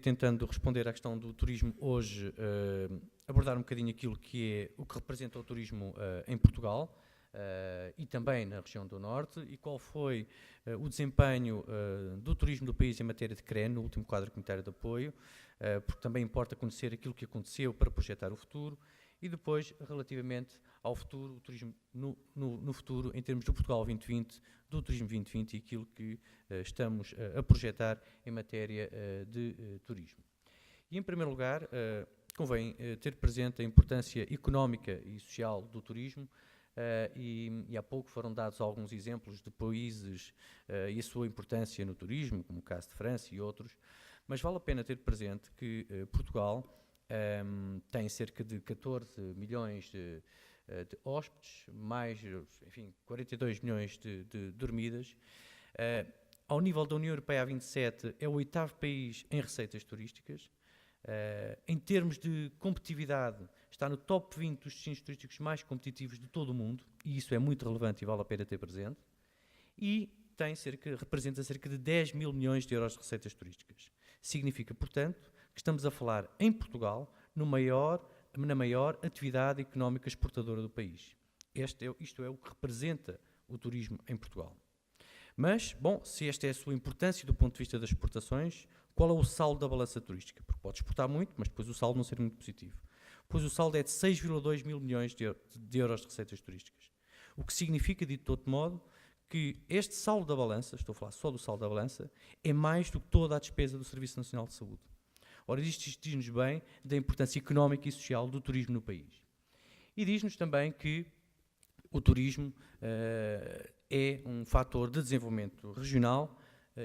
tentando responder à questão do turismo hoje, abordar um bocadinho aquilo que é o que representa o turismo em Portugal e também na região do Norte, e qual foi o desempenho do turismo do país em matéria de CREN, no último quadro comunitário de apoio, porque também importa conhecer aquilo que aconteceu para projetar o futuro, e depois, relativamente ao futuro, o turismo no futuro, em termos do Portugal 2020, do turismo 2020 e aquilo que estamos a projetar em matéria de turismo. E, em primeiro lugar, convém ter presente a importância económica e social do turismo, e há pouco foram dados alguns exemplos de países e a sua importância no turismo, como o caso de França e outros, mas vale a pena ter presente que Portugal tem cerca de 14 milhões de hóspedes, mais, enfim, 42 milhões de dormidas. Ao nível da União Europeia, a 27, é o 8º país em receitas turísticas. Em termos de competitividade, está no top 20 dos destinos turísticos mais competitivos de todo o mundo, e isso é muito relevante e vale a pena ter presente. E representa cerca de 10 mil milhões de euros de receitas turísticas. Significa, portanto, que estamos a falar em Portugal na maior atividade económica exportadora do país. Isto é o que representa o turismo em Portugal. Mas, bom, se esta é a sua importância do ponto de vista das exportações, qual é o saldo da balança turística? Porque pode exportar muito, mas depois o saldo não ser muito positivo. Pois o saldo é de 6,2 mil milhões de euros de receitas turísticas. O que significa, dito de outro modo, que este saldo da balança, estou a falar só do saldo da balança, é mais do que toda a despesa do Serviço Nacional de Saúde. Ora, isto diz-nos bem da importância económica e social do turismo no país. E diz-nos também que o turismo é um fator de desenvolvimento regional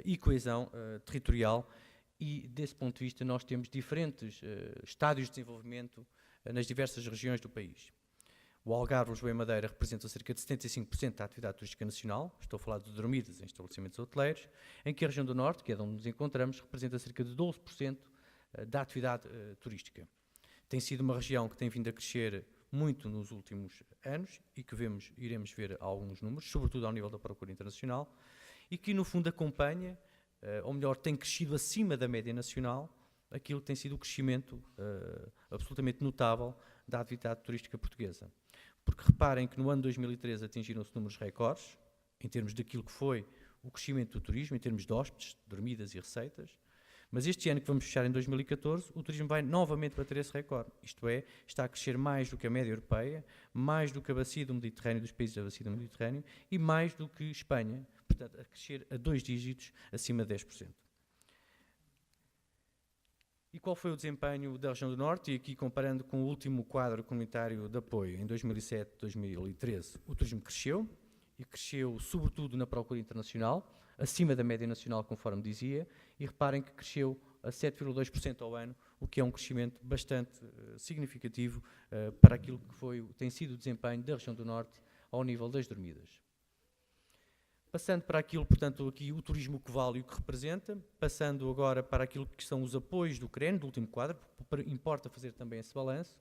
e coesão territorial, e desse ponto de vista nós temos diferentes estádios de desenvolvimento nas diversas regiões do país. O Algarve, Lisboa e Madeira representam cerca de 75% da atividade turística nacional, estou a falar de dormidas em estabelecimentos hoteleiros, em que a região do Norte, que é de onde nos encontramos, representa cerca de 12% da atividade turística. Tem sido uma região que tem vindo a crescer muito nos últimos anos e que iremos ver alguns números, sobretudo ao nível da procura internacional, e que no fundo acompanha, ou melhor, tem crescido acima da média nacional, aquilo que tem sido o crescimento absolutamente notável da atividade turística portuguesa. Porque reparem que no ano 2013 atingiram-se números recordes, em termos daquilo que foi o crescimento do turismo, em termos de hóspedes, dormidas e receitas, mas este ano que vamos fechar em 2014, o turismo vai novamente bater esse recorde. Isto é, está a crescer mais do que a média europeia, mais do que a bacia do Mediterrâneo, dos países da bacia do Mediterrâneo, e mais do que Espanha, portanto, a crescer a 2 dígitos, acima de 10%. E qual foi o desempenho da região do Norte? E aqui, comparando com o último quadro comunitário de apoio, em 2007-2013, o turismo cresceu, e cresceu sobretudo na procura internacional, acima da média nacional, conforme dizia, e reparem que cresceu a 7,2% ao ano, o que é um crescimento bastante significativo para aquilo que tem sido o desempenho da região do Norte ao nível das dormidas. Passando para aquilo, portanto, aqui o turismo que vale e o que representa, passando agora para aquilo que são os apoios do CREN, do último quadro, importa fazer também esse balanço,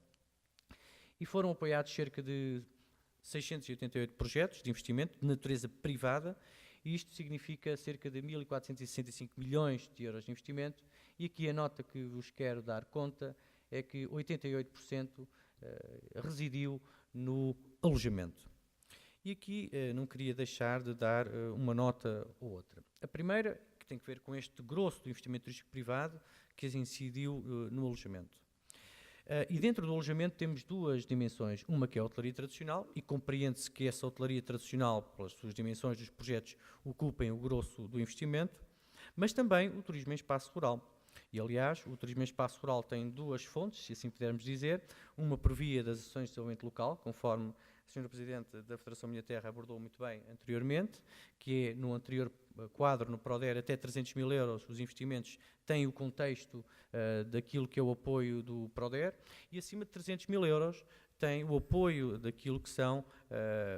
e foram apoiados cerca de 688 projetos de investimento de natureza privada, e isto significa cerca de 1.465 milhões de euros de investimento, e aqui a nota que vos quero dar conta é que 88% residiu no alojamento. E aqui não queria deixar de dar uma nota ou outra. A primeira, que tem a ver com este grosso do investimento turístico privado, que incidiu no alojamento. E dentro do alojamento temos duas dimensões. Uma que é a hotelaria tradicional, e compreende-se que essa hotelaria tradicional, pelas suas dimensões dos projetos, ocupem o grosso do investimento, mas também o turismo em espaço rural. E, aliás, o turismo em espaço rural tem duas fontes, se assim pudermos dizer, uma por via das ações de desenvolvimento local, conforme a Sra. Presidente da Federação Minha Terra abordou muito bem anteriormente, que é no anterior quadro, no PRODER, até 300 mil euros, os investimentos têm o contexto daquilo que é o apoio do PRODER, e acima de 300 mil euros tem o apoio daquilo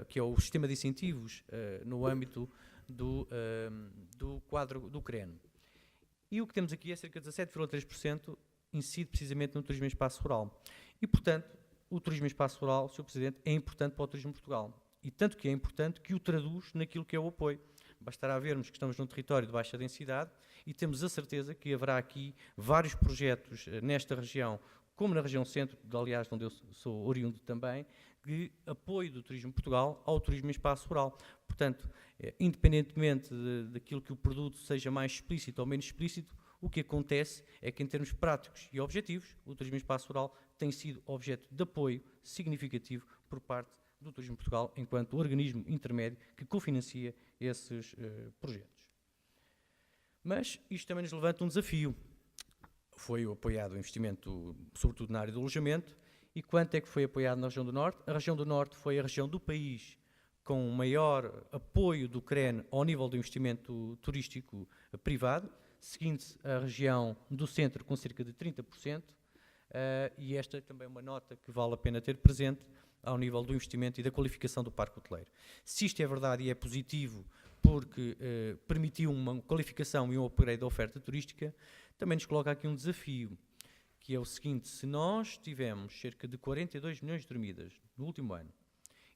que é o sistema de incentivos no âmbito do quadro do CREN. E o que temos aqui é cerca de 17,3% incide precisamente no turismo em espaço rural. E, portanto, o turismo em espaço rural, Sr. Presidente, é importante para o turismo de Portugal. E tanto que é importante que o traduz naquilo que é o apoio. bastará vermos que estamos num território de baixa densidade e temos a certeza que haverá aqui vários projetos nesta região, como na região centro, aliás, onde eu sou oriundo também, de apoio do Turismo Portugal ao turismo em espaço rural. Portanto, independentemente daquilo que o produto seja mais explícito ou menos explícito, o que acontece é que, em termos práticos e objetivos, o turismo em espaço rural tem sido objeto de apoio significativo por parte do Turismo Portugal, enquanto organismo intermédio que cofinancia esses projetos. Mas isto também nos levanta um desafio. Foi apoiado o investimento, sobretudo na área do alojamento, e quanto é que foi apoiado na região do Norte? A região do Norte foi a região do país com maior apoio do CREN ao nível do investimento turístico privado, seguindo-se a região do Centro com cerca de 30%, e esta é também uma nota que vale a pena ter presente ao nível do investimento e da qualificação do parque hoteleiro. Se isto é verdade e é positivo porque permitiu uma qualificação e um upgrade da oferta turística, também nos coloca aqui um desafio, que é o seguinte: se nós tivemos cerca de 42 milhões de dormidas no último ano,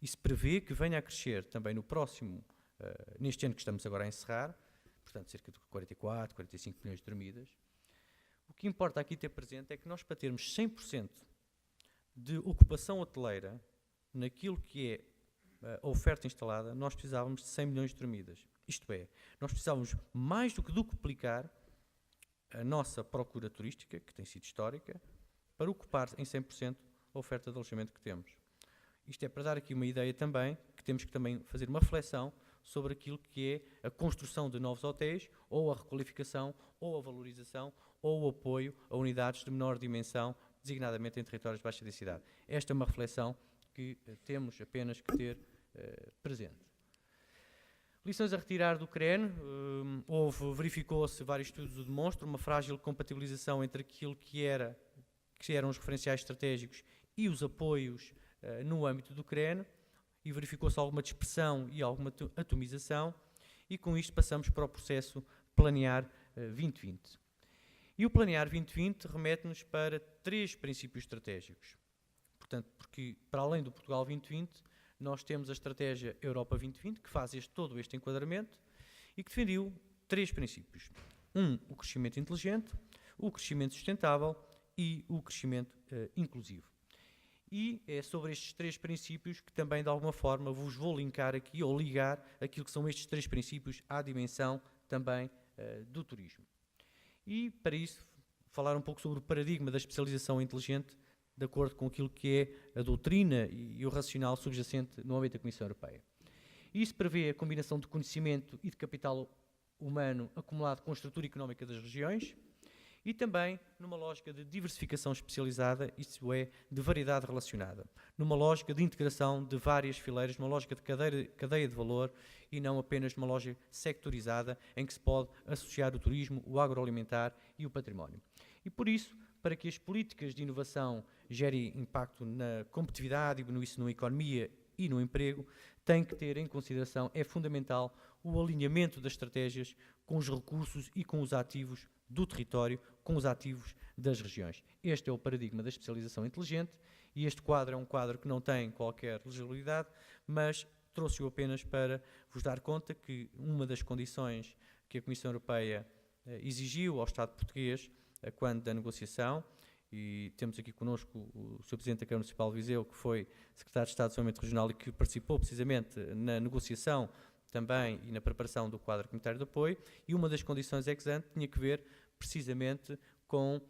e se prevê que venha a crescer também no próximo, neste ano que estamos agora a encerrar, portanto cerca de 44, 45 milhões de dormidas, o que importa aqui ter presente é que nós, para termos 100% de ocupação hoteleira naquilo que é a oferta instalada, nós precisávamos de 100 milhões de dormidas. Isto é, nós precisávamos mais do que duplicar a nossa procura turística, que tem sido histórica, para ocupar em 100% a oferta de alojamento que temos. Isto é para dar aqui uma ideia também, que temos que também fazer uma reflexão sobre aquilo que é a construção de novos hotéis, ou a requalificação, ou a valorização, ou o apoio a unidades de menor dimensão, designadamente em territórios de baixa densidade. Esta é uma reflexão que temos apenas que ter presente. Lições a retirar do CREN: verificou-se, vários estudos o demonstram, uma frágil compatibilização entre aquilo que eram os referenciais estratégicos e os apoios no âmbito do CREN, e verificou-se alguma dispersão e alguma atomização, e com isto passamos para o processo Planear 2020. E o Planear 2020 remete-nos para 3 princípios estratégicos. Portanto, porque para além do Portugal 2020, nós temos a estratégia Europa 2020, que faz todo este enquadramento e que definiu 3 princípios. O crescimento inteligente, o crescimento sustentável e o crescimento inclusivo. E é sobre estes 3 princípios que também, de alguma forma, vos vou linkar aqui, ou ligar aquilo que são estes 3 princípios à dimensão também do turismo. E, para isso, falar um pouco sobre o paradigma da especialização inteligente, de acordo com aquilo que é a doutrina e o racional subjacente no âmbito da Comissão Europeia. Isso prevê a combinação de conhecimento e de capital humano acumulado com a estrutura económica das regiões e também numa lógica de diversificação especializada, isto é, de variedade relacionada, numa lógica de integração de várias fileiras, numa lógica de cadeia de valor e não apenas numa lógica sectorizada em que se pode associar o turismo, o agroalimentar e o património. E por isso, para que as políticas de inovação gerem impacto na competitividade e na economia e no emprego, tem que ter em consideração, é fundamental, o alinhamento das estratégias com os recursos e com os ativos do território, com os ativos das regiões. Este é o paradigma da especialização inteligente e este quadro é um quadro que não tem qualquer legibilidade, mas trouxe-o apenas para vos dar conta que uma das condições que a Comissão Europeia exigiu ao Estado português quando da negociação, e temos aqui connosco o Sr. Presidente da Câmara Municipal de Viseu, que foi Secretário de Estado de Desenvolvimento Regional e que participou precisamente na negociação também e na preparação do quadro comunitário de apoio, e uma das condições ex ante tinha que ver precisamente com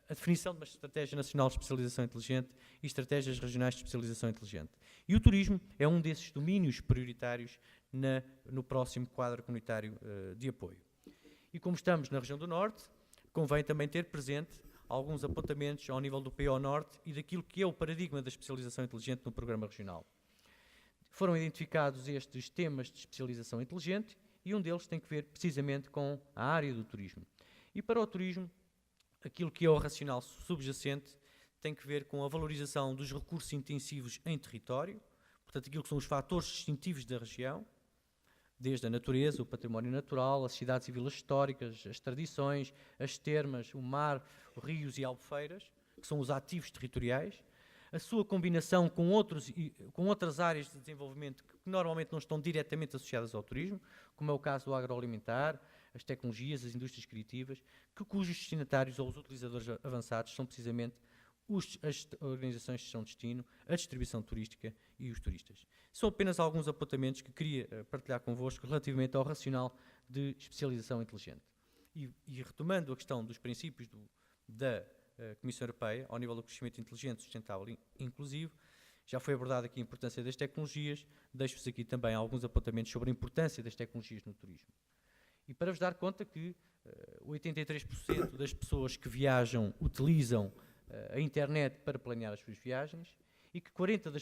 a definição de uma estratégia nacional de especialização inteligente e estratégias regionais de especialização inteligente. E o turismo é um desses domínios prioritários no próximo quadro comunitário de apoio. E como estamos na região do Norte, convém também ter presente alguns apontamentos ao nível do PO Norte e daquilo que é o paradigma da especialização inteligente no programa regional. Foram identificados estes temas de especialização inteligente e um deles tem que ver precisamente com a área do turismo. E para o turismo, aquilo que é o racional subjacente tem que ver com a valorização dos recursos intensivos em território, portanto, aquilo que são os fatores distintivos da região, desde a natureza, o património natural, as cidades e vilas históricas, as tradições, as termas, o mar, os rios e albufeiras, que são os ativos territoriais, a sua combinação com outras áreas de desenvolvimento que normalmente não estão diretamente associadas ao turismo, como é o caso do agroalimentar, as tecnologias, as indústrias criativas, cujos destinatários ou os utilizadores avançados são precisamente as organizações de gestão de destino, a distribuição turística e os turistas. São apenas alguns apontamentos que queria partilhar convosco relativamente ao racional de especialização inteligente. E retomando a questão dos princípios da Comissão Europeia, ao nível do crescimento inteligente, sustentável e inclusivo, já foi abordada aqui a importância das tecnologias, deixo-vos aqui também alguns apontamentos sobre a importância das tecnologias no turismo. E para vos dar conta que 83% das pessoas que viajam utilizam a internet para planear as suas viagens e que 40%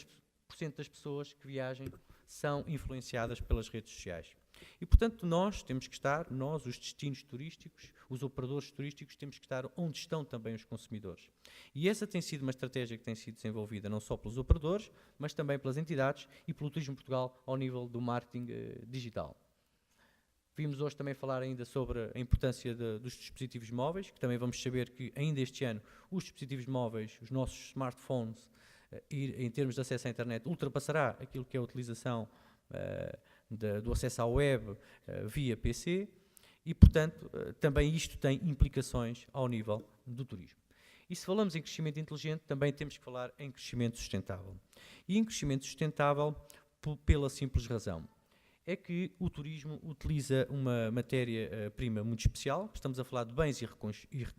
das pessoas que viajam são influenciadas pelas redes sociais. E, portanto, nós, os destinos turísticos, os operadores turísticos, temos que estar onde estão também os consumidores. E essa tem sido uma estratégia que tem sido desenvolvida não só pelos operadores, mas também pelas entidades e pelo Turismo Portugal ao nível do marketing digital. Vimos hoje também falar ainda sobre a importância dos dispositivos móveis, que também vamos saber que ainda este ano os dispositivos móveis, os nossos smartphones, em termos de acesso à internet, ultrapassará aquilo que é a utilização do acesso à web via PC e, portanto, também isto tem implicações ao nível do turismo. E se falamos em crescimento inteligente, também temos que falar em crescimento sustentável. E em crescimento sustentável pela simples razão. É que o turismo utiliza uma matéria-prima muito especial. Estamos a falar de bens e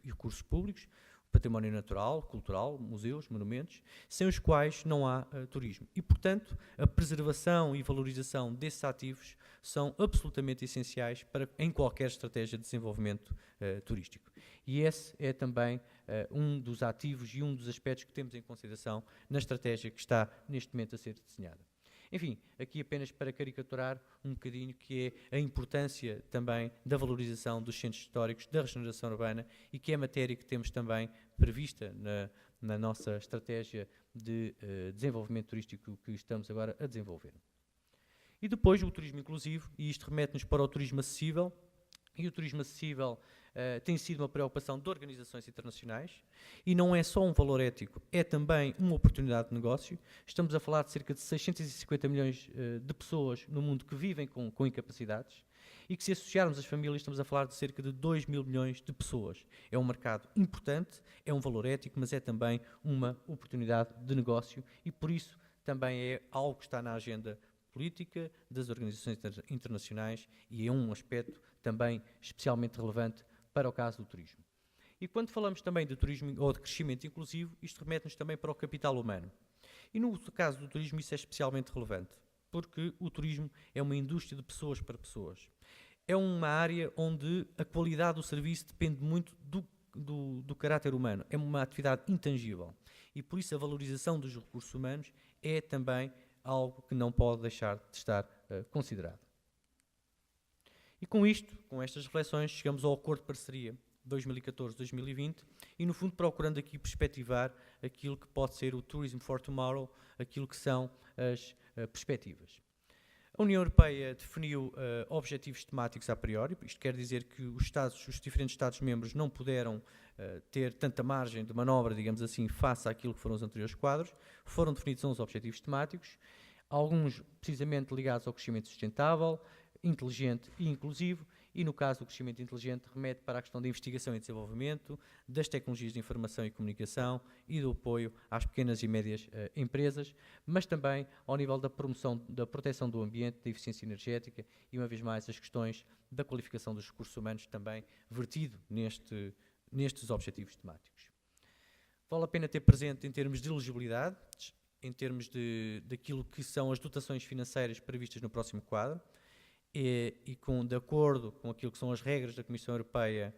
recursos públicos, património natural, cultural, museus, monumentos, sem os quais não há turismo. E, portanto, a preservação e valorização desses ativos são absolutamente essenciais em qualquer estratégia de desenvolvimento turístico. E esse é também um dos ativos e um dos aspectos que temos em consideração na estratégia que está neste momento a ser desenhada. Enfim, aqui apenas para caricaturar um bocadinho que é a importância também da valorização dos centros históricos, da regeneração urbana e que é matéria que temos também prevista na nossa estratégia de desenvolvimento turístico que estamos agora a desenvolver. E depois o turismo inclusivo, e isto remete-nos para o turismo acessível, e o turismo acessível tem sido uma preocupação de organizações internacionais e não é só um valor ético, é também uma oportunidade de negócio. Estamos a falar de cerca de 650 milhões de pessoas no mundo que vivem com incapacidades e que, se associarmos as famílias, estamos a falar de cerca de 2 mil milhões de pessoas. É um mercado importante, é um valor ético, mas é também uma oportunidade de negócio e, por isso, também é algo que está na agenda política das organizações internacionais e é um aspecto também especialmente relevante para o caso do turismo. E quando falamos também de turismo ou de crescimento inclusivo, isto remete-nos também para o capital humano. E no caso do turismo isso é especialmente relevante, porque o turismo é uma indústria de pessoas para pessoas. É uma área onde a qualidade do serviço depende muito do caráter humano. É uma atividade intangível. E por isso a valorização dos recursos humanos é também algo que não pode deixar de estar considerado. E com isto, com estas reflexões, chegamos ao Acordo de Parceria 2014-2020 e, no fundo, procurando aqui perspectivar aquilo que pode ser o Tourism for Tomorrow, aquilo que são as perspectivas. A União Europeia definiu objetivos temáticos a priori, isto quer dizer que os diferentes Estados-membros não puderam ter tanta margem de manobra, digamos assim, face àquilo que foram os anteriores quadros. Foram definidos os objetivos temáticos, alguns precisamente ligados ao crescimento sustentável, inteligente e inclusivo, e no caso do crescimento inteligente remete para a questão da investigação e desenvolvimento, das tecnologias de informação e comunicação e do apoio às pequenas e médias empresas, mas também ao nível da promoção, da proteção do ambiente, da eficiência energética e, uma vez mais, as questões da qualificação dos recursos humanos também vertido nestes objetivos temáticos. Vale a pena ter presente em termos de elegibilidade, em termos daquilo que são as dotações financeiras previstas no próximo quadro, de acordo com aquilo que são as regras da Comissão Europeia,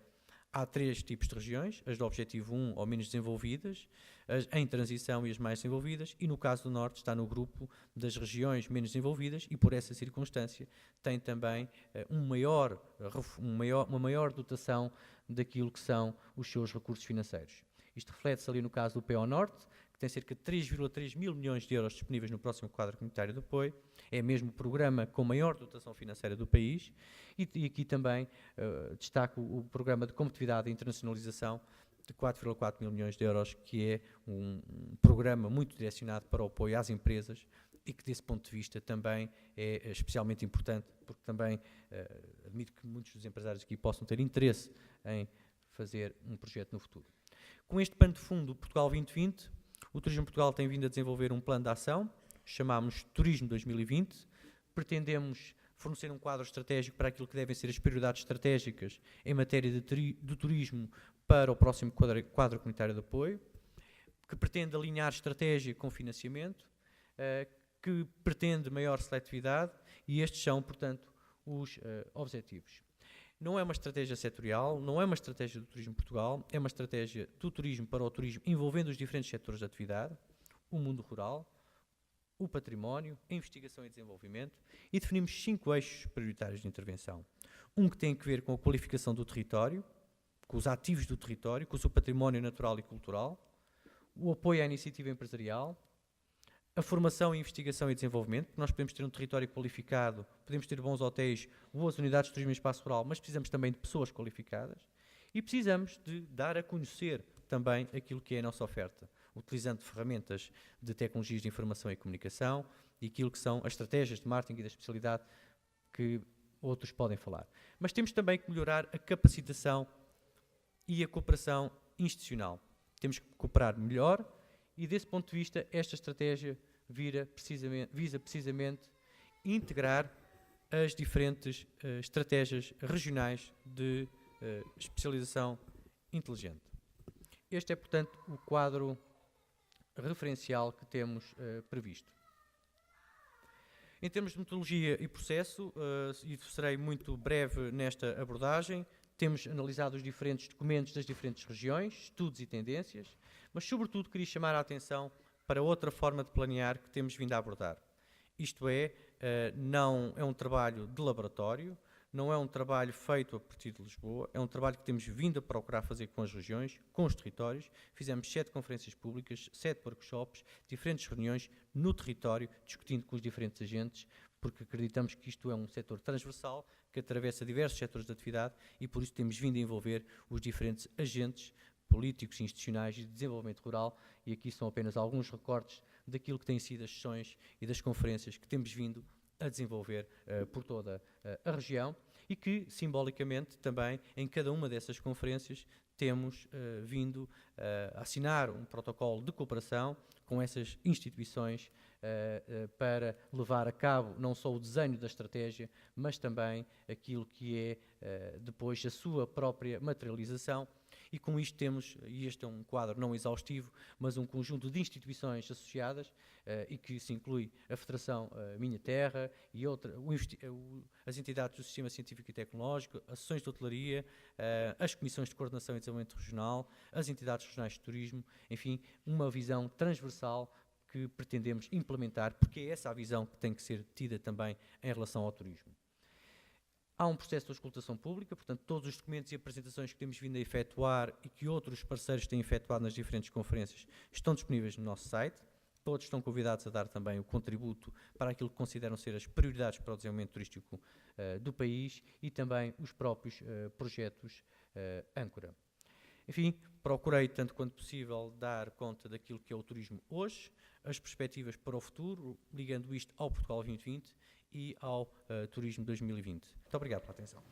há 3 tipos de regiões, as do Objetivo 1 ou menos desenvolvidas, as em transição e as mais desenvolvidas, e no caso do Norte está no grupo das regiões menos desenvolvidas e, por essa circunstância, tem também uma maior dotação daquilo que são os seus recursos financeiros. Isto reflete-se ali no caso do PO Norte, que tem cerca de 3,3 mil milhões de euros disponíveis no próximo quadro comunitário de apoio. É mesmo o programa com maior dotação financeira do país. E aqui também destaco o programa de competitividade e internacionalização, de 4,4 mil milhões de euros, que é um programa muito direcionado para o apoio às empresas e que, desse ponto de vista, também é especialmente importante, porque também admito que muitos dos empresários aqui possam ter interesse em fazer um projeto no futuro. Com este pano de fundo, Portugal 2020, o Turismo Portugal tem vindo a desenvolver um plano de ação, chamamos Turismo 2020, pretendemos fornecer um quadro estratégico para aquilo que devem ser as prioridades estratégicas em matéria de turismo para o próximo quadro comunitário de apoio, que pretende alinhar estratégia com financiamento, que pretende maior seletividade, e estes são, portanto, os objetivos. Não é uma estratégia setorial, não é uma estratégia do Turismo Portugal, é uma estratégia do turismo para o turismo envolvendo os diferentes setores de atividade, o mundo rural, o património, a investigação e desenvolvimento, e definimos 5 eixos prioritários de intervenção. Um que tem a ver com a qualificação do território, com os ativos do território, com o seu património natural e cultural, o apoio à iniciativa empresarial, a formação, investigação e desenvolvimento, porque nós podemos ter um território qualificado, podemos ter bons hotéis, boas unidades de turismo e espaço rural, mas precisamos também de pessoas qualificadas e precisamos de dar a conhecer também aquilo que é a nossa oferta, utilizando ferramentas de tecnologias de informação e comunicação e aquilo que são as estratégias de marketing e da especialidade que outros podem falar. Mas temos também que melhorar a capacitação e a cooperação institucional. Temos que cooperar melhor e, desse ponto de vista, esta estratégia visa precisamente integrar as diferentes estratégias regionais de especialização inteligente. Este é, portanto, o quadro referencial que temos previsto. Em termos de metodologia e processo, e serei muito breve nesta abordagem, temos analisado os diferentes documentos das diferentes regiões, estudos e tendências, mas, sobretudo, queria chamar a atenção para outra forma de planear que temos vindo a abordar. Isto é, não é um trabalho de laboratório, não é um trabalho feito a partir de Lisboa, é um trabalho que temos vindo a procurar fazer com as regiões, com os territórios. Fizemos 7 conferências públicas, 7 workshops, diferentes reuniões no território, discutindo com os diferentes agentes, porque acreditamos que isto é um setor transversal, que atravessa diversos setores de atividade e por isso temos vindo a envolver os diferentes agentes políticos, institucionais e de desenvolvimento rural, e aqui são apenas alguns recortes daquilo que têm sido as sessões e das conferências que temos vindo a desenvolver por toda a região e que, simbolicamente, também em cada uma dessas conferências temos vindo a assinar um protocolo de cooperação com essas instituições para levar a cabo não só o desenho da estratégia, mas também aquilo que é depois a sua própria materialização. E com isto temos, e este é um quadro não exaustivo, mas um conjunto de instituições associadas e que se inclui a Federação Minha Terra e as entidades do Sistema Científico e Tecnológico, as associações de hotelaria, as comissões de coordenação e desenvolvimento regional, as entidades regionais de turismo, enfim, uma visão transversal que pretendemos implementar, porque é essa a visão que tem que ser tida também em relação ao turismo. Há um processo de auscultação pública, portanto, todos os documentos e apresentações que temos vindo a efetuar e que outros parceiros têm efetuado nas diferentes conferências estão disponíveis no nosso site. Todos estão convidados a dar também o contributo para aquilo que consideram ser as prioridades para o desenvolvimento turístico do país e também os próprios projetos âncora. Enfim, procurei, tanto quanto possível, dar conta daquilo que é o turismo hoje, as perspectivas para o futuro, ligando isto ao Portugal 2020 e ao Turismo 2020. Muito obrigado pela atenção.